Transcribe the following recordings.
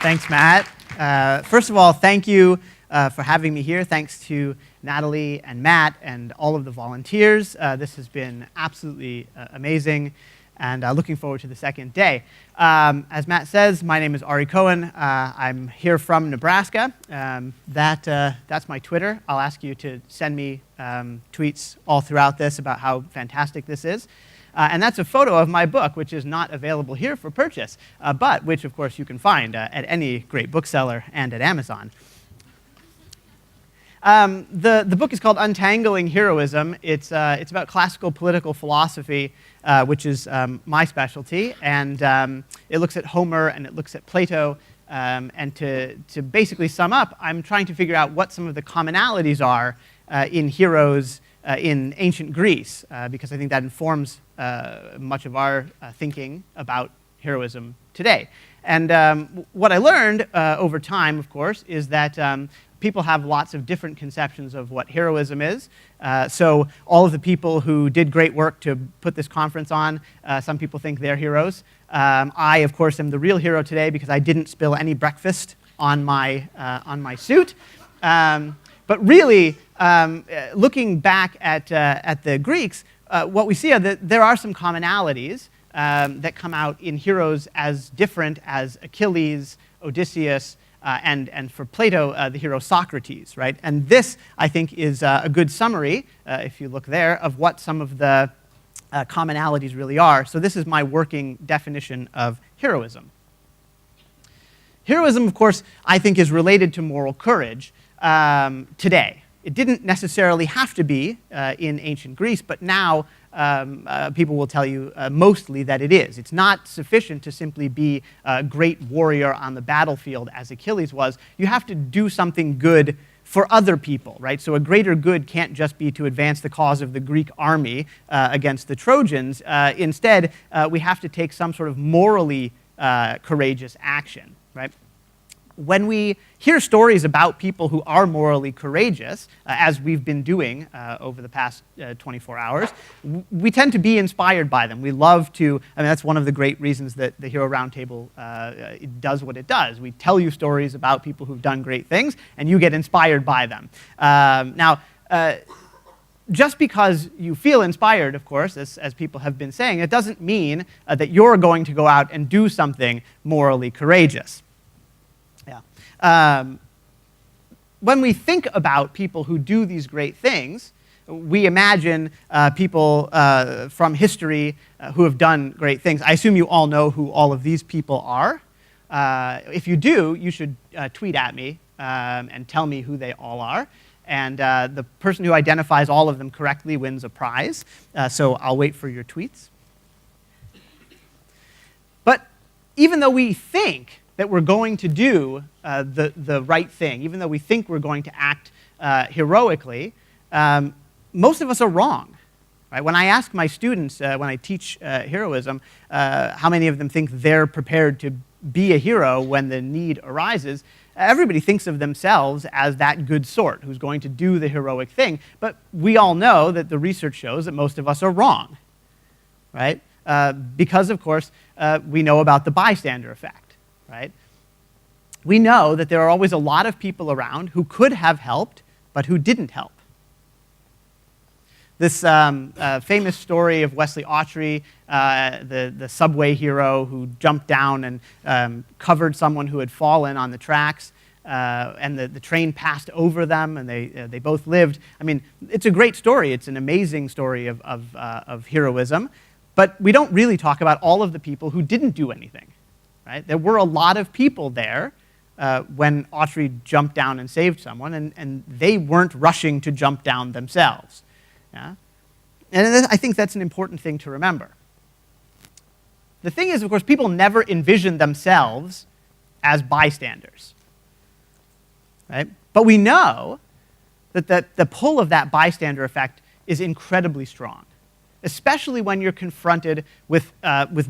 Thanks, Matt. First of all, thank you for having me here. Thanks to Natalie and Matt and all of the volunteers. This has been absolutely amazing, and looking forward to the second day. As Matt says, my name is Ari Kohen. I'm here from Nebraska. That's my Twitter. I'll ask you to send me tweets all throughout this about how fantastic this is. And that's a photo of my book, which is not available here for purchase, but which, of course, you can find at any great bookseller and at Amazon. The book is called Untangling Heroism. It's about classical political philosophy, which is my specialty, and it looks at Homer and it looks at Plato. And to basically sum up, I'm trying to figure out what some of the commonalities are in heroes in ancient Greece, because I think that informs much of our thinking about heroism today. And what I learned over time, of course, is that people have lots of different conceptions of what heroism is. So all of the people who did great work to put this conference on, some people think they're heroes. I, of course, am the real hero today because I didn't spill any breakfast on my suit. But really, looking back at the Greeks, what we see are that there are some commonalities that come out in heroes as different as Achilles, Odysseus, and for Plato, the hero Socrates, right? And this, I think, is a good summary, if you look there, of what some of the commonalities really are. So this is my working definition of heroism. Heroism, of course, I think is related to moral courage today. It didn't necessarily have to be in ancient Greece, but now people will tell you mostly that it is. It's not sufficient to simply be a great warrior on the battlefield as Achilles was. You have to do something good for other people, right? So a greater good can't just be to advance the cause of the Greek army against the Trojans. Instead, we have to take some sort of morally courageous action, right? When we hear stories about people who are morally courageous, as we've been doing over the past 24 hours, we tend to be inspired by them. We love to, I mean, that's one of the great reasons that the Hero Roundtable it does what it does. We tell you stories about people who've done great things, and you get inspired by them. Now, just because you feel inspired, of course, as people have been saying, it doesn't mean that you're going to go out and do something morally courageous. When we think about people who do these great things, we imagine people from history who have done great things. I assume you all know who all of these people are. If you do, you should tweet at me and tell me who they all are. And the person who identifies all of them correctly wins a prize. So I'll wait for your tweets. But even though we think that we're going to do the right thing, even though we think we're going to act heroically, most of us are wrong. Right? When I ask my students, when I teach heroism, how many of them think they're prepared to be a hero when the need arises, everybody thinks of themselves as that good sort who's going to do the heroic thing. But we all know that the research shows that most of us are wrong, right? Because, of course, we know about the bystander effect. Right? We know that there are always a lot of people around who could have helped, but who didn't help. This famous story of WESLEY AUTREY, the subway hero who jumped down and covered someone who had fallen on the tracks, and the train passed over them, and they both lived. I mean, it's a great story. It's an amazing story of heroism, but we don't really talk about all of the people who didn't do anything. Right? There were a lot of people there when Autry jumped down and saved someone, and they weren't rushing to jump down themselves. Yeah? And I think that's an important thing to remember. The thing is, of course, people never envision themselves as bystanders. Right? But we know that the pull of that bystander effect is incredibly strong, especially when you're confronted with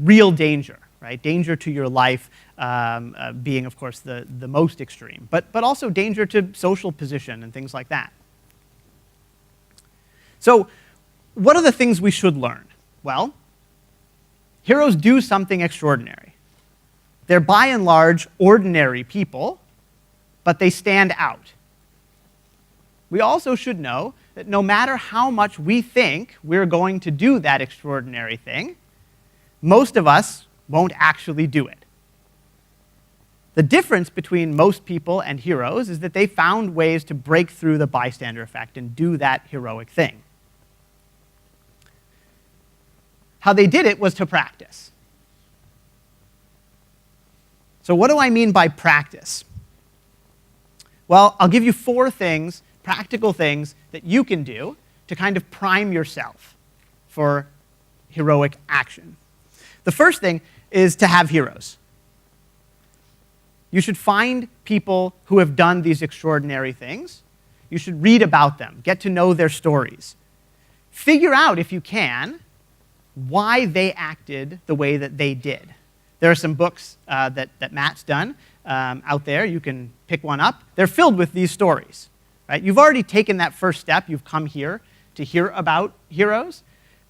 real danger. Right? Danger to your life being, of course, the most extreme, but also danger to social position and things like that. So what are the things we should learn? Well, Heroes do something extraordinary. They're by and large ordinary people, but they stand out. We also should know that no matter how much we think we're going to do that extraordinary thing, most of us won't actually do it. The difference between most people and heroes is that they found ways to break through the bystander effect and do that heroic thing. How they did it was to practice. So what do I mean by practice? Well, I'll give you 4 things, practical things, that you can do to kind of prime yourself for heroic action. The first thing is to have heroes. You should find people who have done these extraordinary things. You should read about them, get to know their stories. Figure out, if you can, why they acted the way that they did. There are some books that Matt's done out there. You can pick one up. They're filled with these stories. Right? You've already taken that first step. You've come here to hear about heroes.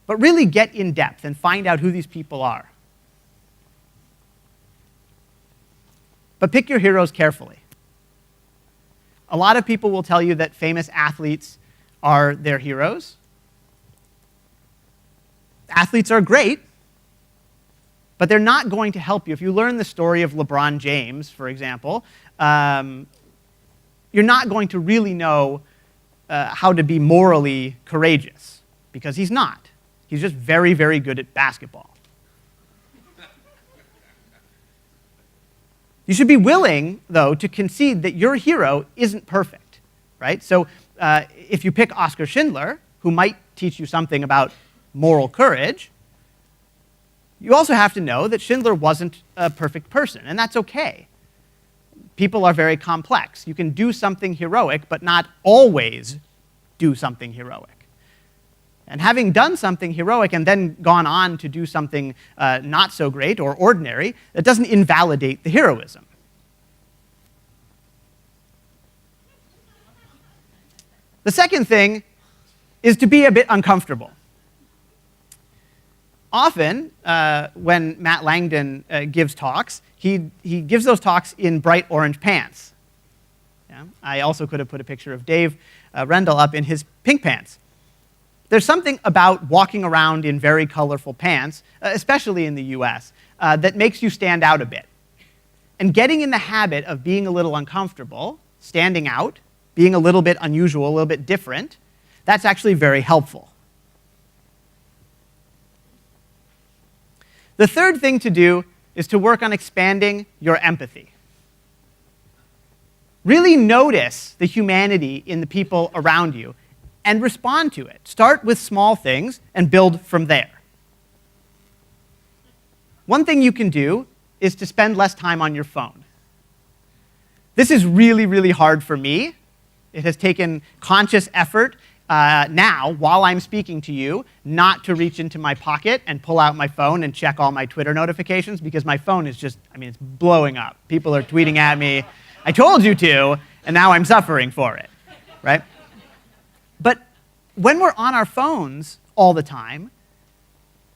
But really get in depth and find out who these people are. But pick your heroes carefully. A lot of people will tell you that famous athletes are their heroes. Athletes are great, but they're not going to help you. If you learn the story of LeBron James, for example, you're not going to really know how to be morally courageous, because he's not. He's just very, very good at basketball. You should be willing, though, to concede that your hero isn't perfect, right? So if you pick Oskar Schindler, who might teach you something about moral courage, you also have to know that Schindler wasn't a perfect person, and that's okay. People are very complex. You can do something heroic, but not always do something heroic. And having done something heroic and then gone on to do something not so great or ordinary, that doesn't invalidate the heroism. The second thing is to be a bit uncomfortable. Often, when Matt Langdon gives talks, he gives those talks in bright orange pants. Yeah? I also could have put a picture of Dave Rendell up in his pink pants. There's something about walking around in very colorful pants, especially in the US, that makes you stand out a bit. And getting in the habit of being a little uncomfortable, standing out, being a little bit unusual, a little bit different, that's actually very helpful. The third thing to do is to work on expanding your empathy. Really notice the humanity in the people around you and respond to it. Start with small things and build from there. One thing you can do is to spend less time on your phone. This is really, really hard for me. It has taken conscious effort now, while I'm speaking to you, not to reach into my pocket and pull out my phone and check all my Twitter notifications, because my phone is just, it's blowing up. People are tweeting at me, I told you to, and now I'm suffering for it, right? But when we're on our phones all the time,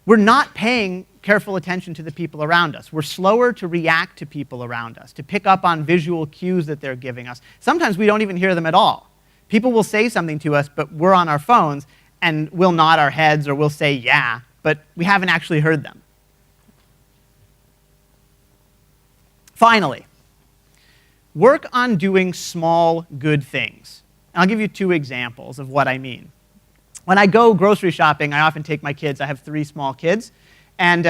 we're not paying careful attention to the people around us. We're slower to react to people around us, to pick up on visual cues that they're giving us. Sometimes we don't even hear them at all. People will say something to us, but we're on our phones, and we'll nod our heads or we'll say, yeah, but we haven't actually heard them. Finally, work on doing small, good things. And I'll give you 2 examples of what I mean. When I go grocery shopping, I often take my kids. I have 3 small kids. And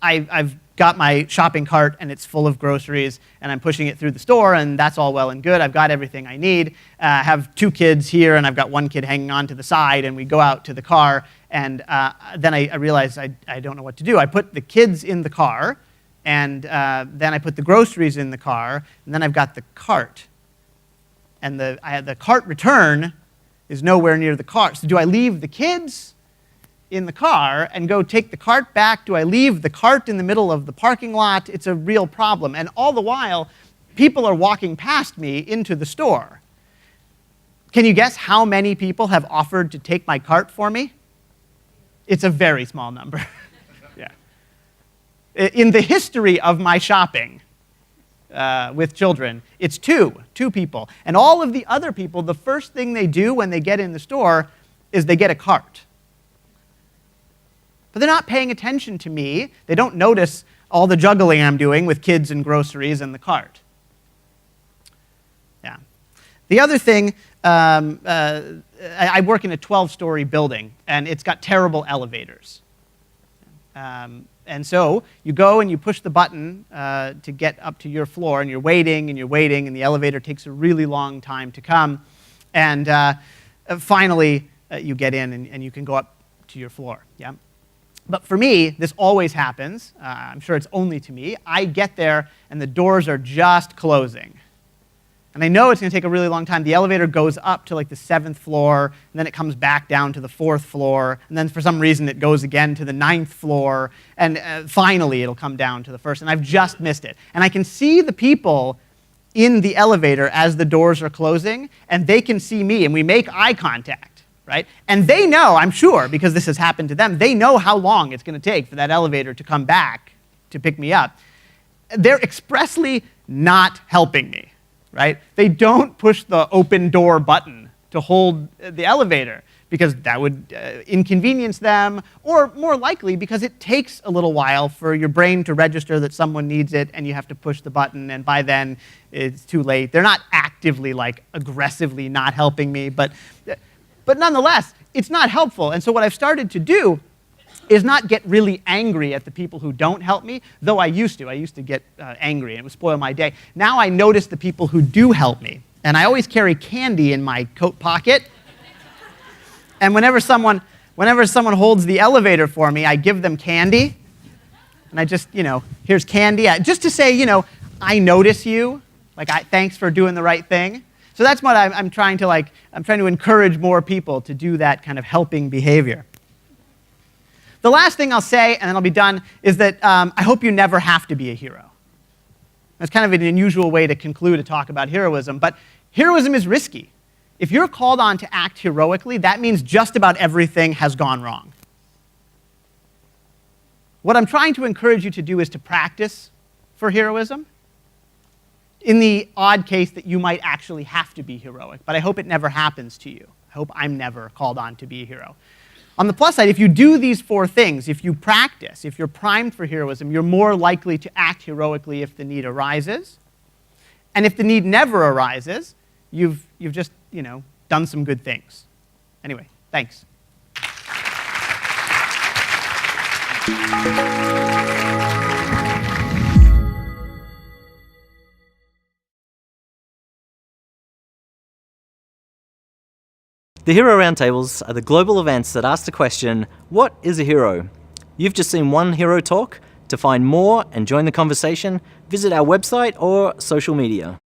I've got my shopping cart, and it's full of groceries, and I'm pushing it through the store, and that's all well and good. I've got everything I need. I have 2 kids here, and I've got 1 kid hanging on to the side, and we go out to the car, and then I realize I don't know what to do. I put the kids in the car, and then I put the groceries in the car, and then I've got the cart. And the cart return is nowhere near the car. So do I leave the kids in the car and go take the cart back? Do I leave the cart in the middle of the parking lot? It's a real problem. And all the while, people are walking past me into the store. Can you guess how many people have offered to take my cart for me? It's a very small number. Yeah. In the history of my shopping with children, it's two people. And all of the other people, the first thing they do when they get in the store is they get a cart. But they're not paying attention to me. They don't notice all the juggling I'm doing with kids and groceries and the cart. Yeah. The other thing, I work in a 12-story building, and it's got terrible elevators. And so you go and you push the button to get up to your floor, and you're waiting, and the elevator takes a really long time to come. And finally, you get in, and you can go up to your floor. Yeah. But for me, this always happens. I'm sure it's only to me. I get there, and the doors are just closing. And I know it's going to take a really long time. The elevator goes up to like the 7th floor, and then it comes back down to the 4th floor, and then for some reason it goes again to the 9th floor, and finally it'll come down to the 1st, and I've just missed it. And I can see the people in the elevator as the doors are closing, and they can see me, and we make eye contact. Right? And they know, I'm sure, because this has happened to them, they know how long it's going to take for that elevator to come back to pick me up. They're expressly not helping me, right? They don't push the open door button to hold the elevator because that would inconvenience them, or more likely because it takes a little while for your brain to register that someone needs it and you have to push the button, and by then it's too late. They're not actively, like, aggressively not helping me, but nonetheless, it's not helpful. And so what I've started to do is not get really angry at the people who don't help me, though I used to. I used to get angry, and it would spoil my day. Now I notice the people who do help me. And I always carry candy in my coat pocket. And whenever someone holds the elevator for me, I give them candy. And I just, here's candy. Just to say, I notice you. Like, thanks for doing the right thing. So that's what I'm trying to encourage more people to do that kind of helping behavior. The last thing I'll say, and then I'll be done, is that I hope you never have to be a hero. That's kind of an unusual way to conclude a talk about heroism, but heroism is risky. If you're called on to act heroically, that means just about everything has gone wrong. What I'm trying to encourage you to do is to practice for heroism, in the odd case that you might actually have to be heroic, but I hope it never happens to you. I hope I'm never called on to be a hero. On the plus side, if you do these 4 things, if you practice, if you're primed for heroism, you're more likely to act heroically if the need arises. And if the need never arises, you've just, done some good things. Anyway, thanks. The Hero Roundtables are the global events that ask the question, what is a hero? You've just seen one hero talk. To find more and join the conversation, visit our website or social media.